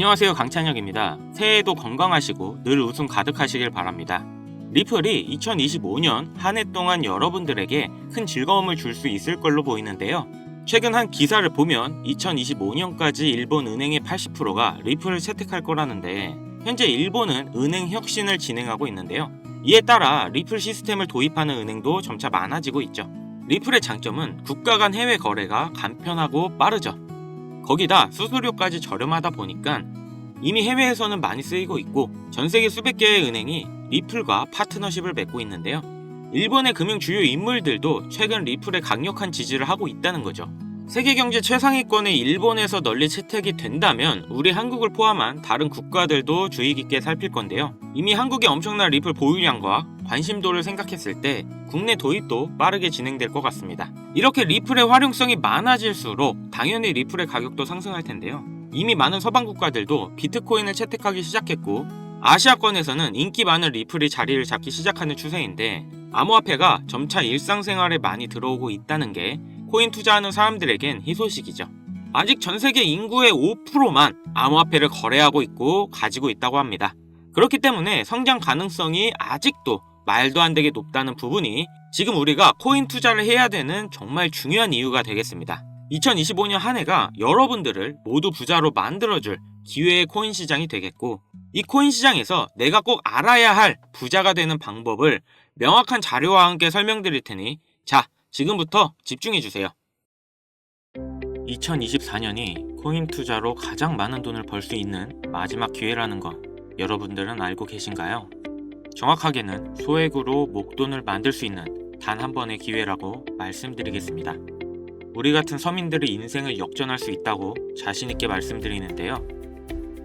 안녕하세요, 강찬혁입니다. 새해에도 건강하시고 늘 웃음 가득하시길 바랍니다. 리플이 2025년 한 해 동안 여러분들에게 큰 즐거움을 줄 수 있을 걸로 보이는데요. 최근 한 기사를 보면 2025년까지 일본 은행의 80%가 리플을 채택할 거라는데, 현재 일본은 은행 혁신을 진행하고 있는데요. 이에 따라 리플 시스템을 도입하는 은행도 점차 많아지고 있죠. 리플의 장점은 국가 간 해외 거래가 간편하고 빠르죠. 거기다 수수료까지 저렴하다 보니까 이미 해외에서는 많이 쓰이고 있고, 전 세계 수백 개의 은행이 리플과 파트너십을 맺고 있는데요. 일본의 금융 주요 인물들도 최근 리플에 강력한 지지를 하고 있다는 거죠. 세계 경제 최상위권의 일본에서 널리 채택이 된다면 우리 한국을 포함한 다른 국가들도 주의 깊게 살필 건데요. 이미 한국의 엄청난 리플 보유량과 관심도를 생각했을 때 국내 도입도 빠르게 진행될 것 같습니다. 이렇게 리플의 활용성이 많아질수록 당연히 리플의 가격도 상승할 텐데요. 이미 많은 서방 국가들도 비트코인을 채택하기 시작했고, 아시아권에서는 인기 많은 리플이 자리를 잡기 시작하는 추세인데, 암호화폐가 점차 일상생활에 많이 들어오고 있다는 게 코인 투자하는 사람들에겐 희소식이죠. 아직 전 세계 인구의 5%만 암호화폐를 거래하고 있고 가지고 있다고 합니다. 그렇기 때문에 성장 가능성이 아직도 말도 안 되게 높다는 부분이 지금 우리가 코인 투자를 해야 되는 정말 중요한 이유가 되겠습니다. 2025년 한 해가 여러분들을 모두 부자로 만들어줄 기회의 코인 시장이 되겠고, 이 코인 시장에서 내가 꼭 알아야 할 부자가 되는 방법을 명확한 자료와 함께 설명드릴 테니, 자, 지금부터 집중해주세요. 2024년이 코인 투자로 가장 많은 돈을 벌 수 있는 마지막 기회라는 거 여러분들은 알고 계신가요? 정확하게는 소액으로 목돈을 만들 수 있는 단 한 번의 기회라고 말씀드리겠습니다. 우리 같은 서민들의 인생을 역전할 수 있다고 자신있게 말씀드리는데요.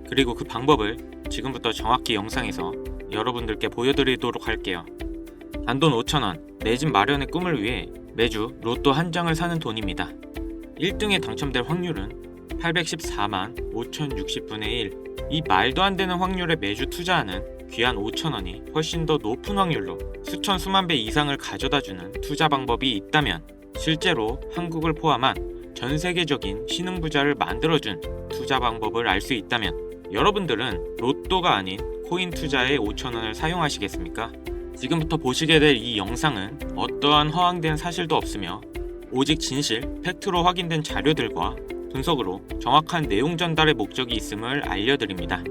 그리고 그 방법을 지금부터 정확히 영상에서 여러분들께 보여드리도록 할게요. 단돈 5,000원, 내 집 마련의 꿈을 위해 매주 로또 한 장을 사는 돈입니다. 1등에 당첨될 확률은 814만 5060분의 1. 이 말도 안 되는 확률에 매주 투자하는 귀한 5,000원이 훨씬 더 높은 확률로 수천 수만 배 이상을 가져다주는 투자 방법이 있다면, 실제로 한국을 포함한 전 세계적인 신흥부자를 만들어준 투자 방법을 알 수 있다면, 여러분들은 로또가 아닌 코인 투자에 5,000원을 사용하시겠습니까? 지금부터 보시게 될 이 영상은 어떠한 허황된 사실도 없으며 오직 진실, 팩트로 확인된 자료들과 분석으로 정확한 내용 전달의 목적이 있음을 알려드립니다.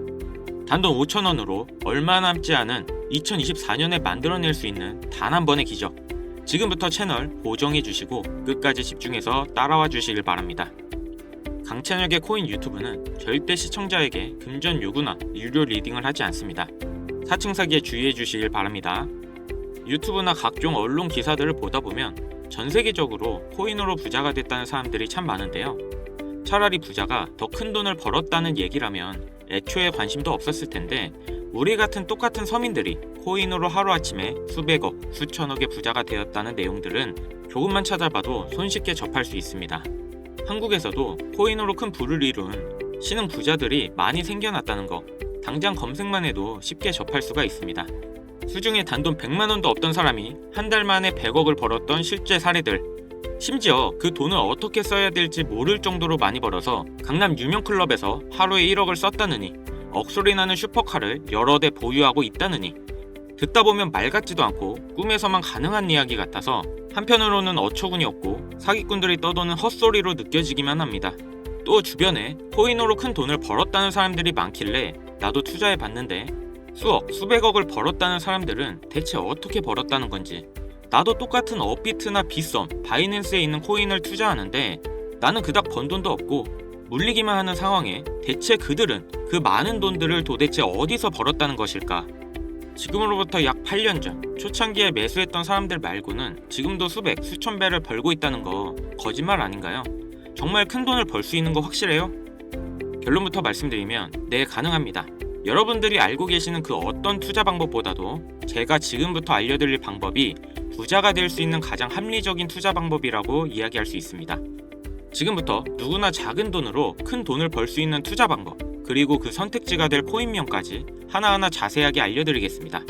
단돈 5,000원으로 얼마 남지 않은 2024년에 만들어낼 수 있는 단 한 번의 기적. 지금부터 채널 고정해주시고 끝까지 집중해서 따라와 주시길 바랍니다. 강찬혁의 코인 유튜브는 절대 시청자에게 금전 요구나 유료 리딩을 하지 않습니다. 사칭 사기에 주의해 주시길 바랍니다. 유튜브나 각종 언론 기사들을 보다 보면 전 세계적으로 코인으로 부자가 됐다는 사람들이 참 많은데요. 차라리 부자가 더 큰 돈을 벌었다는 얘기라면 애초에 관심도 없었을 텐데, 우리 같은 똑같은 서민들이 코인으로 하루아침에 수백억, 수천억의 부자가 되었다는 내용들은 조금만 찾아봐도 손쉽게 접할 수 있습니다. 한국에서도 코인으로 큰 부를 이룬 신흥 부자들이 많이 생겨났다는 거 당장 검색만 해도 쉽게 접할 수가 있습니다. 수중에 단돈 100만원도 없던 사람이 한 달 만에 100억을 벌었던 실제 사례들, 심지어 그 돈을 어떻게 써야 될지 모를 정도로 많이 벌어서 강남 유명 클럽에서 하루에 1억을 썼다느니, 억소리 나는 슈퍼카를 여러 대 보유하고 있다느니, 듣다 보면 말 같지도 않고 꿈에서만 가능한 이야기 같아서 한편으로는 어처구니 없고 사기꾼들이 떠도는 헛소리로 느껴지기만 합니다. 또 주변에 코인으로 큰 돈을 벌었다는 사람들이 많길래 나도 투자해 봤는데, 수억, 수백억을 벌었다는 사람들은 대체 어떻게 벌었다는 건지, 나도 똑같은 업비트나 빗썸, 바이낸스에 있는 코인을 투자하는데 나는 그닥 번 돈도 없고 물리기만 하는 상황에 대체 그들은 그 많은 돈들을 도대체 어디서 벌었다는 것일까? 지금으로부터 약 8년 전 초창기에 매수했던 사람들 말고는 지금도 수백, 수천 배를 벌고 있다는 거 거짓말 아닌가요? 정말 큰 돈을 벌 수 있는 거 확실해요? 결론부터 말씀드리면 네, 가능합니다. 여러분들이 알고 계시는 그 어떤 투자 방법보다도 제가 지금부터 알려드릴 방법이 부자가 될 수 있는 가장 합리적인 투자 방법이라고 이야기할 수 있습니다. 지금부터 누구나 작은 돈으로 큰 돈을 벌 수 있는 투자 방법, 그리고 그 선택지가 될 코인명까지 하나하나 자세하게 알려드리겠습니다.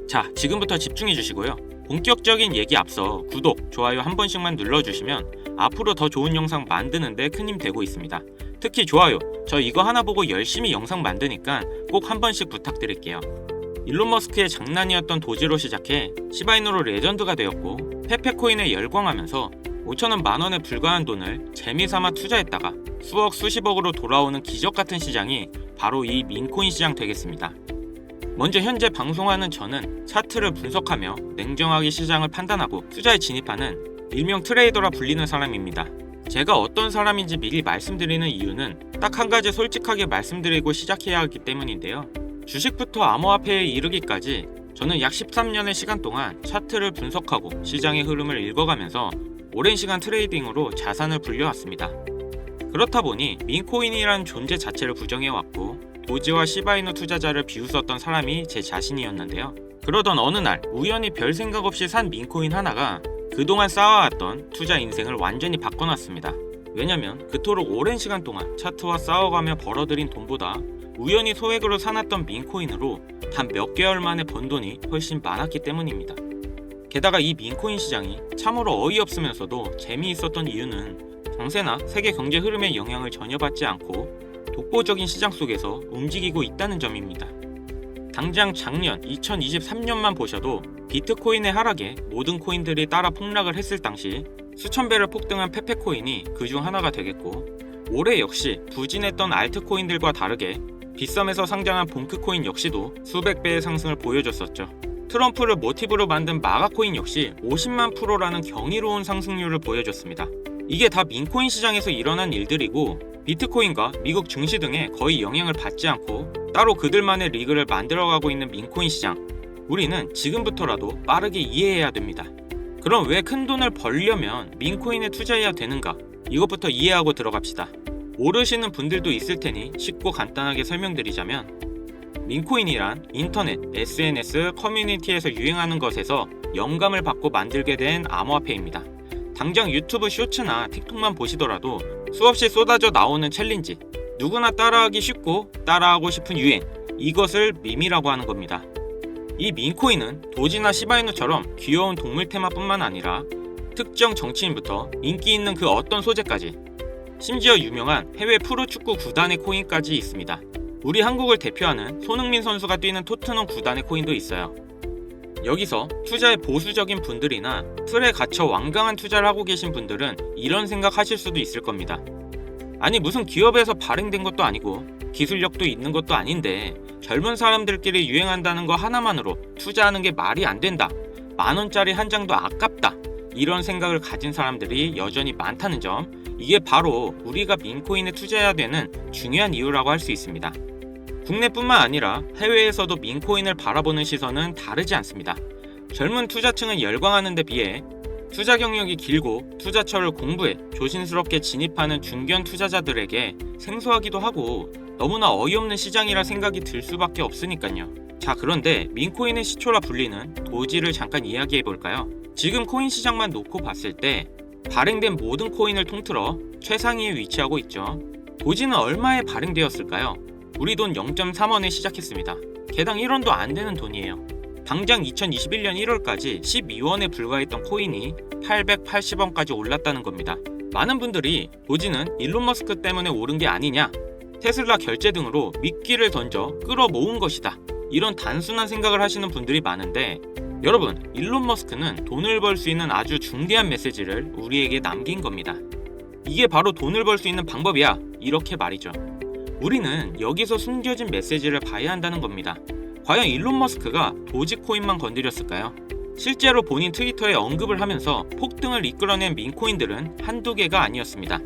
자, 지금부터 집중해 주시고요. 본격적인 얘기 앞서 구독, 좋아요 한 번씩만 눌러주시면 앞으로 더 좋은 영상 만드는데 큰 힘 되고 있습니다. 특히 좋아요, 저 이거 하나 보고 열심히 영상 만드니까 꼭 한 번씩 부탁드릴게요. 일론 머스크의 장난이었던 도지로 시작해 시바이누로 레전드가 되었고 페페코인에 열광하면서 5천원 만원에 불과한 돈을 재미삼아 투자했다가 수억 수십억으로 돌아오는 기적같은 시장이 바로 이 민코인 시장 되겠습니다. 먼저 현재 방송하는 저는 차트를 분석하며 냉정하게 시장을 판단하고 투자에 진입하는 일명 트레이더라 불리는 사람입니다. 제가 어떤 사람인지 미리 말씀드리는 이유는 딱 한 가지 솔직하게 말씀드리고 시작해야 하기 때문인데요. 주식부터 암호화폐에 이르기까지 저는 약 13년의 시간 동안 차트를 분석하고 시장의 흐름을 읽어가면서 오랜 시간 트레이딩으로 자산을 불려왔습니다. 그렇다 보니 민코인이라는 존재 자체를 부정해왔고 도지와 시바이누 투자자를 비웃었던 사람이 제 자신이었는데요. 그러던 어느 날 우연히 별 생각 없이 산 민코인 하나가 그동안 쌓아왔던 투자 인생을 완전히 바꿔놨습니다. 왜냐면 그토록 오랜 시간 동안 차트와 싸워가며 벌어들인 돈보다 우연히 소액으로 사놨던 민코인으로 단 몇 개월 만에 번 돈이 훨씬 많았기 때문입니다. 게다가 이 민코인 시장이 참으로 어이없으면서도 재미있었던 이유는 정세나 세계 경제 흐름의 영향을 전혀 받지 않고 독보적인 시장 속에서 움직이고 있다는 점입니다. 당장 작년 2023년만 보셔도 비트코인의 하락에 모든 코인들이 따라 폭락을 했을 당시 수천 배를 폭등한 페페코인이 그중 하나가 되겠고, 올해 역시 부진했던 알트코인들과 다르게 빗썸에서 상장한 봉크코인 역시도 수백 배의 상승을 보여줬었죠. 트럼프를 모티브로 만든 마가코인 역시 50만 %라는 경이로운 상승률을 보여줬습니다. 이게 다 민코인 시장에서 일어난 일들이고 비트코인과 미국 증시 등에 거의 영향을 받지 않고 따로 그들만의 리그를 만들어가고 있는 민코인 시장, 우리는 지금부터라도 빠르게 이해해야 됩니다. 그럼 왜 큰 돈을 벌려면 민코인에 투자해야 되는가? 이것부터 이해하고 들어갑시다. 모르시는 분들도 있을 테니 쉽고 간단하게 설명드리자면, 민코인이란 인터넷, SNS, 커뮤니티에서 유행하는 것에서 영감을 받고 만들게 된 암호화폐입니다. 당장 유튜브 쇼츠나 틱톡만 보시더라도 수없이 쏟아져 나오는 챌린지, 누구나 따라하기 쉽고 따라하고 싶은 유행, 이것을 밈이라고 하는 겁니다. 이 민코인은 도지나 시바이누처럼 귀여운 동물 테마뿐만 아니라 특정 정치인부터 인기 있는 그 어떤 소재까지, 심지어 유명한 해외 프로축구 구단의 코인까지 있습니다. 우리 한국을 대표하는 손흥민 선수가 뛰는 토트넘 구단의 코인도 있어요. 여기서 투자에 보수적인 분들이나 틀에 갇혀 완강한 투자를 하고 계신 분들은 이런 생각하실 수도 있을 겁니다. 아니, 무슨 기업에서 발행된 것도 아니고 기술력도 있는 것도 아닌데 젊은 사람들끼리 유행한다는 거 하나만으로 투자하는 게 말이 안 된다, 10,000원짜리 한 장도 아깝다, 이런 생각을 가진 사람들이 여전히 많다는 점, 이게 바로 우리가 민코인에 투자해야 되는 중요한 이유라고 할 수 있습니다. 국내뿐만 아니라 해외에서도 민코인을 바라보는 시선은 다르지 않습니다. 젊은 투자층은 열광하는 데 비해 투자 경력이 길고 투자처를 공부해 조심스럽게 진입하는 중견 투자자들에게 생소하기도 하고 너무나 어이없는 시장이라 생각이 들 수밖에 없으니까요. 자, 그런데 민코인의 시초라 불리는 도지를 잠깐 이야기해볼까요? 지금 코인 시장만 놓고 봤을 때 발행된 모든 코인을 통틀어 최상위에 위치하고 있죠. 도지는 얼마에 발행되었을까요? 우리 돈 0.3원에 시작했습니다. 개당 1원도 안 되는 돈이에요. 당장 2021년 1월까지 12원에 불과했던 코인이 880원까지 올랐다는 겁니다. 많은 분들이 도지는 일론 머스크 때문에 오른 게 아니냐, 테슬라 결제 등으로 미끼를 던져 끌어모은 것이다, 이런 단순한 생각을 하시는 분들이 많은데, 여러분, 일론 머스크는 돈을 벌 수 있는 아주 중대한 메시지를 우리에게 남긴 겁니다. 이게 바로 돈을 벌 수 있는 방법이야, 이렇게 말이죠. 우리는 여기서 숨겨진 메시지를 봐야 한다는 겁니다. 과연 일론 머스크가 도지코인만 건드렸을까요? 실제로 본인 트위터에 언급을 하면서 폭등을 이끌어낸 민코인들은 한두 개가 아니었습니다.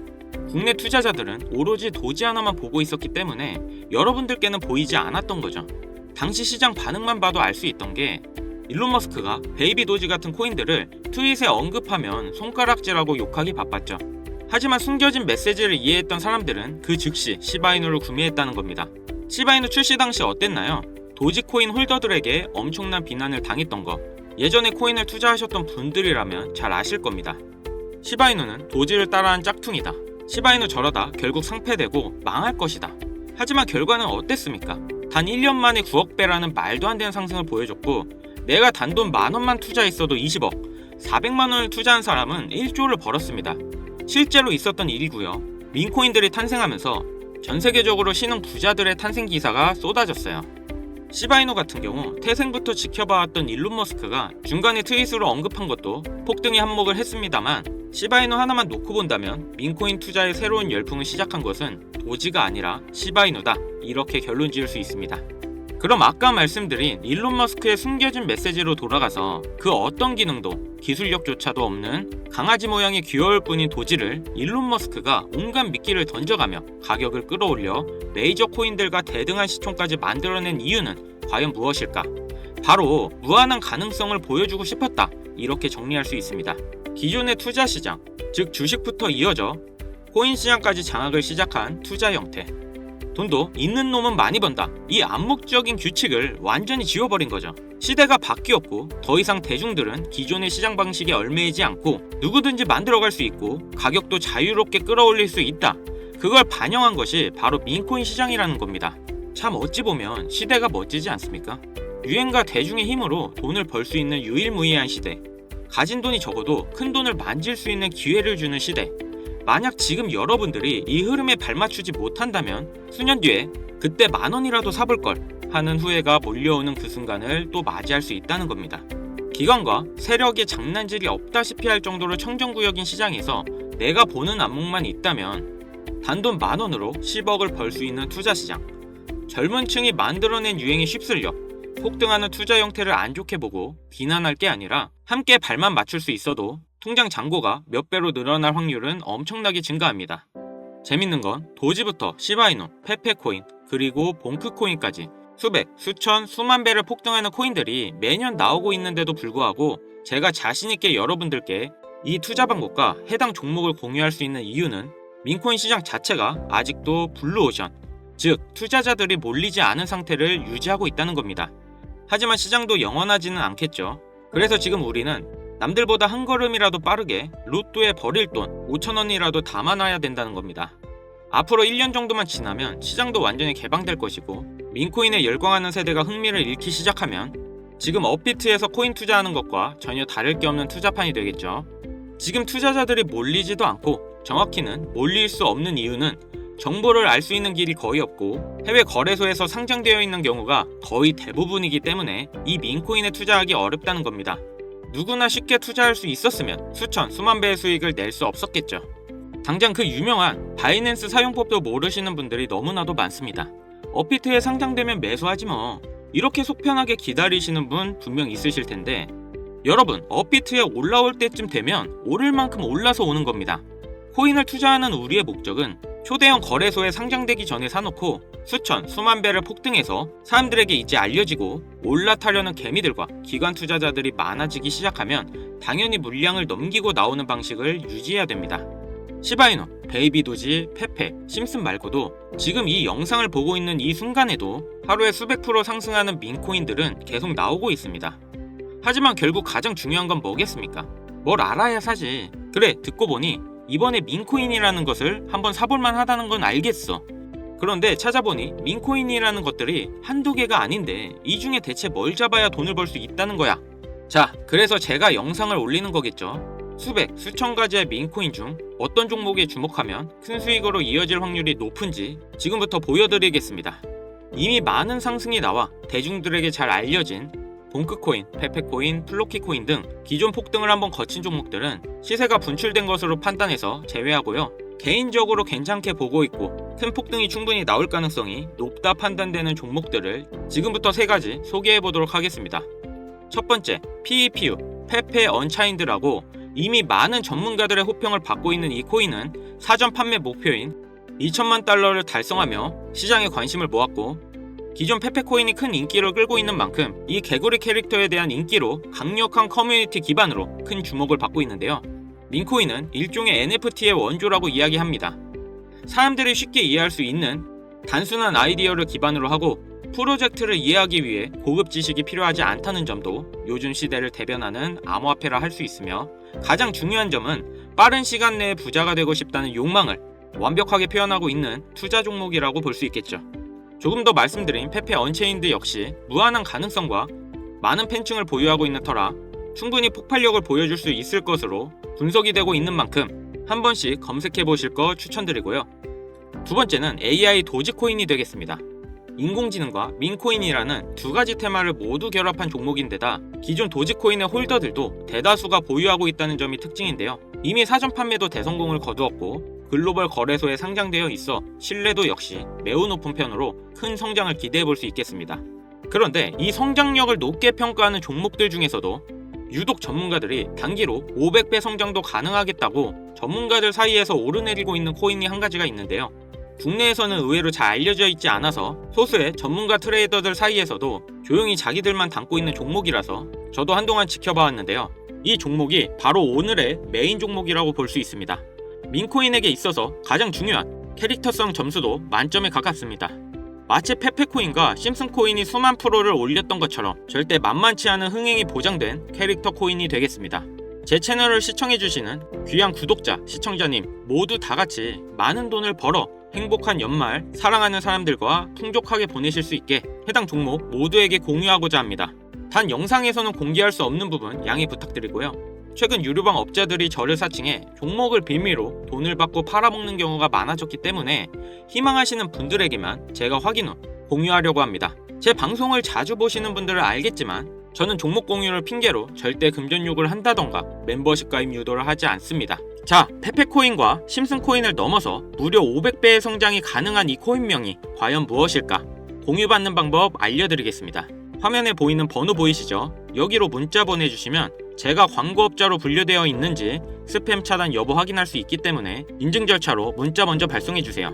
국내 투자자들은 오로지 도지 하나만 보고 있었기 때문에 여러분들께는 보이지 않았던 거죠. 당시 시장 반응만 봐도 알 수 있던 게, 일론 머스크가 베이비 도지 같은 코인들을 트윗에 언급하면 손가락질하고 욕하기 바빴죠. 하지만 숨겨진 메시지를 이해했던 사람들은 그 즉시 시바이누를 구매했다는 겁니다. 시바이누 출시 당시 어땠나요? 도지코인 홀더들에게 엄청난 비난을 당했던 거, 예전에 코인을 투자하셨던 분들이라면 잘 아실 겁니다. 시바이누는 도지를 따라한 짝퉁이다, 시바이누 저러다 결국 상폐되고 망할 것이다. 하지만 결과는 어땠습니까? 단 1년 만에 9억 배라는 말도 안 되는 상승을 보여줬고, 내가 단돈 10,000원만 투자했어도 20억, 400만 원을 투자한 사람은 1조를 벌었습니다. 실제로 있었던 일이고요. 민코인들이 탄생하면서 전 세계적으로 신흥 부자들의 탄생 기사가 쏟아졌어요. 시바이누 같은 경우 태생부터 지켜봐왔던 일론 머스크가 중간에 트윗으로 언급한 것도 폭등에 한몫을 했습니다만, 시바이누 하나만 놓고 본다면 민코인 투자의 새로운 열풍을 시작한 것은 도지가 아니라 시바이누다, 이렇게 결론 지을 수 있습니다. 그럼 아까 말씀드린 일론 머스크의 숨겨진 메시지로 돌아가서 그 어떤 기능도 기술력조차도 없는 강아지 모양의 귀여울 뿐인 도지를 일론 머스크가 온갖 미끼를 던져가며 가격을 끌어올려 메이저 코인들과 대등한 시총까지 만들어낸 이유는 과연 무엇일까? 바로 무한한 가능성을 보여주고 싶었다, 이렇게 정리할 수 있습니다. 기존의 투자 시장, 즉 주식부터 이어져 코인 시장까지 장악을 시작한 투자 형태. 돈도 있는 놈은 많이 번다, 이 암묵적인 규칙을 완전히 지워버린 거죠. 시대가 바뀌었고 더 이상 대중들은 기존의 시장 방식에 얽매이지 않고 누구든지 만들어갈 수 있고 가격도 자유롭게 끌어올릴 수 있다. 그걸 반영한 것이 바로 민코인 시장이라는 겁니다. 참 어찌 보면 시대가 멋지지 않습니까? 유행과 대중의 힘으로 돈을 벌 수 있는 유일무이한 시대. 가진 돈이 적어도 큰 돈을 만질 수 있는 기회를 주는 시대. 만약 지금 여러분들이 이 흐름에 발맞추지 못한다면 수년 뒤에 그때 10,000원이라도 사볼걸 하는 후회가 몰려오는 그 순간을 또 맞이할 수 있다는 겁니다. 기관과 세력의 장난질이 없다시피 할 정도로 청정구역인 시장에서 내가 보는 안목만 있다면 단돈 10,000원으로 10억을 벌 수 있는 투자 시장. 젊은 층이 만들어낸 유행에 휩쓸려 폭등하는 투자 형태를 안 좋게 보고 비난할 게 아니라 함께 발만 맞출 수 있어도 통장 잔고가 몇 배로 늘어날 확률은 엄청나게 증가합니다. 재밌는 건 도지부터 시바이누, 페페코인, 그리고 봉크코인까지 수백, 수천, 수만 배를 폭등하는 코인들이 매년 나오고 있는데도 불구하고 제가 자신있게 여러분들께 이 투자 방법과 해당 종목을 공유할 수 있는 이유는 민코인 시장 자체가 아직도 블루오션, 즉 투자자들이 몰리지 않은 상태를 유지하고 있다는 겁니다. 하지만 시장도 영원하지는 않겠죠. 그래서 지금 우리는 남들보다 한 걸음이라도 빠르게 로또에 버릴 돈 5,000원이라도 담아놔야 된다는 겁니다. 앞으로 1년 정도만 지나면 시장도 완전히 개방될 것이고 민코인에 열광하는 세대가 흥미를 잃기 시작하면 지금 업비트에서 코인 투자하는 것과 전혀 다를 게 없는 투자판이 되겠죠. 지금 투자자들이 몰리지도 않고 정확히는 몰릴 수 없는 이유는 정보를 알 수 있는 길이 거의 없고 해외 거래소에서 상장되어 있는 경우가 거의 대부분이기 때문에 이 민코인에 투자하기 어렵다는 겁니다. 누구나 쉽게 투자할 수 있었으면 수천, 수만 배의 수익을 낼 수 없었겠죠. 당장 그 유명한 바이낸스 사용법도 모르시는 분들이 너무나도 많습니다. 업비트에 상장되면 매수하지 뭐, 이렇게 속편하게 기다리시는 분 분명 있으실 텐데, 여러분, 업비트에 올라올 때쯤 되면 오를 만큼 올라서 오는 겁니다. 코인을 투자하는 우리의 목적은 초대형 거래소에 상장되기 전에 사놓고 수천, 수만 배를 폭등해서 사람들에게 이제 알려지고 올라타려는 개미들과 기관 투자자들이 많아지기 시작하면 당연히 물량을 넘기고 나오는 방식을 유지해야 됩니다. 시바이누, 베이비도지, 페페, 심슨 말고도 지금 이 영상을 보고 있는 이 순간에도 하루에 수백 프로 상승하는 민코인들은 계속 나오고 있습니다. 하지만 결국 가장 중요한 건 뭐겠습니까? 뭘 알아야 사지. 그래, 듣고 보니 이번에 민코인이라는 것을 한번 사볼만 하다는 건 알겠어. 그런데 찾아보니 민코인이라는 것들이 한두 개가 아닌데 이 중에 대체 뭘 잡아야 돈을 벌 수 있다는 거야. 자, 그래서 제가 영상을 올리는 거겠죠. 수백, 수천 가지의 민코인 중 어떤 종목에 주목하면 큰 수익으로 이어질 확률이 높은지 지금부터 보여드리겠습니다. 이미 많은 상승이 나와 대중들에게 잘 알려진 봉크코인, 페페코인, 플로키코인 등 기존 폭등을 한번 거친 종목들은 시세가 분출된 것으로 판단해서 제외하고요. 개인적으로 괜찮게 보고 있고 큰 폭등이 충분히 나올 가능성이 높다 판단되는 종목들을 지금부터 3가지 소개해보도록 하겠습니다. 첫 번째, PEPU, 페페 언차인드라고 이미 많은 전문가들의 호평을 받고 있는 이 코인은 사전 판매 목표인 2천만 달러를 달성하며 시장에 관심을 모았고, 기존 페페코인이 큰 인기를 끌고 있는 만큼 이 개구리 캐릭터에 대한 인기로 강력한 커뮤니티 기반으로 큰 주목을 받고 있는데요. 민코인은 일종의 NFT의 원조라고 이야기합니다. 사람들이 쉽게 이해할 수 있는 단순한 아이디어를 기반으로 하고 프로젝트를 이해하기 위해 고급 지식이 필요하지 않다는 점도 요즘 시대를 대변하는 암호화폐라 할 수 있으며, 가장 중요한 점은 빠른 시간 내에 부자가 되고 싶다는 욕망을 완벽하게 표현하고 있는 투자 종목이라고 볼 수 있겠죠. 조금 더 말씀드린 페페 언체인드 역시 무한한 가능성과 많은 팬층을 보유하고 있는 터라 충분히 폭발력을 보여줄 수 있을 것으로 분석이 되고 있는 만큼 한 번씩 검색해 보실 거 추천드리고요. 두 번째는 AI 도지코인이 되겠습니다. 인공지능과 민코인이라는 두 가지 테마를 모두 결합한 종목인데다 기존 도지코인의 홀더들도 대다수가 보유하고 있다는 점이 특징인데요. 이미 사전 판매도 대성공을 거두었고 글로벌 거래소에 상장되어 있어 신뢰도 역시 매우 높은 편으로 큰 성장을 기대해 볼 수 있겠습니다. 그런데 이 성장력을 높게 평가하는 종목들 중에서도 유독 전문가들이 단기로 500배 성장도 가능하겠다고 전문가들 사이에서 오르내리고 있는 코인이 한 가지가 있는데요. 국내에서는 의외로 잘 알려져 있지 않아서 소수의 전문가 트레이더들 사이에서도 조용히 자기들만 담고 있는 종목이라서 저도 한동안 지켜봐왔는데요. 이 종목이 바로 오늘의 메인 종목이라고 볼 수 있습니다. 민코인에게 있어서 가장 중요한 캐릭터성 점수도 만점에 가깝습니다. 마치 페페코인과 심슨코인이 수만 프로를 올렸던 것처럼 절대 만만치 않은 흥행이 보장된 캐릭터 코인이 되겠습니다. 제 채널을 시청해주시는 귀한 구독자, 시청자님 모두 다같이 많은 돈을 벌어 행복한 연말 사랑하는 사람들과 풍족하게 보내실 수 있게 해당 종목 모두에게 공유하고자 합니다. 단 영상에서는 공개할 수 없는 부분 양해 부탁드리고요. 최근 유료방 업자들이 저를 사칭해 종목을 빌미로 돈을 받고 팔아먹는 경우가 많아졌기 때문에 희망하시는 분들에게만 제가 확인 후 공유하려고 합니다. 제 방송을 자주 보시는 분들은 알겠지만 저는 종목 공유를 핑계로 절대 금전 욕을 한다던가 멤버십 가입 유도를 하지 않습니다. 자, 페페코인과 심슨코인을 넘어서 무려 500배의 성장이 가능한 이 코인명이 과연 무엇일까? 공유받는 방법 알려드리겠습니다. 화면에 보이는 번호 보이시죠? 여기로 문자 보내주시면 제가 광고업자로 분류되어 있는지 스팸 차단 여부 확인할 수 있기 때문에 인증 절차로 문자 먼저 발송해주세요.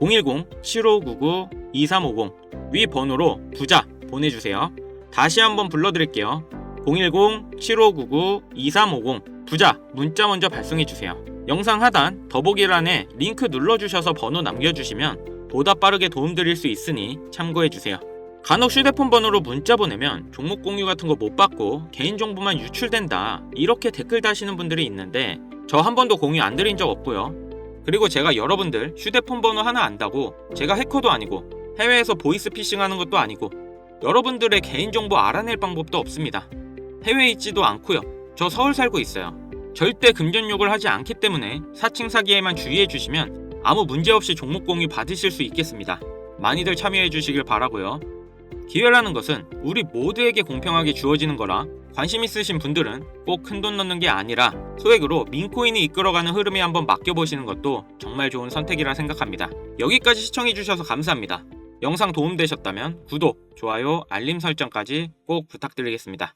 010-7599-2350 위 번호로 부자 보내주세요. 다시 한번 불러드릴게요. 010-7599-2350 부자 문자 먼저 발송해주세요. 영상 하단 더보기란에 링크 눌러주셔서 번호 남겨주시면 보다 빠르게 도움드릴 수 있으니 참고해주세요. 간혹 휴대폰 번호로 문자 보내면 종목 공유 같은 거 못 받고 개인정보만 유출된다 이렇게 댓글 다시는 분들이 있는데 저 한 번도 공유 안 드린 적 없고요. 그리고 제가 여러분들 휴대폰 번호 하나 안다고 제가 해커도 아니고 해외에서 보이스 피싱하는 것도 아니고 여러분들의 개인정보 알아낼 방법도 없습니다. 해외에 있지도 않고요. 저 서울 살고 있어요. 절대 금전 욕을 하지 않기 때문에 사칭 사기에만 주의해 주시면 아무 문제 없이 종목 공유 받으실 수 있겠습니다. 많이들 참여해 주시길 바라고요. 기회라는 것은 우리 모두에게 공평하게 주어지는 거라 관심 있으신 분들은 꼭 큰돈 넣는 게 아니라 소액으로 민코인이 이끌어가는 흐름에 한번 맡겨보시는 것도 정말 좋은 선택이라 생각합니다. 여기까지 시청해주셔서 감사합니다. 영상 도움되셨다면 구독, 좋아요, 알림 설정까지 꼭 부탁드리겠습니다.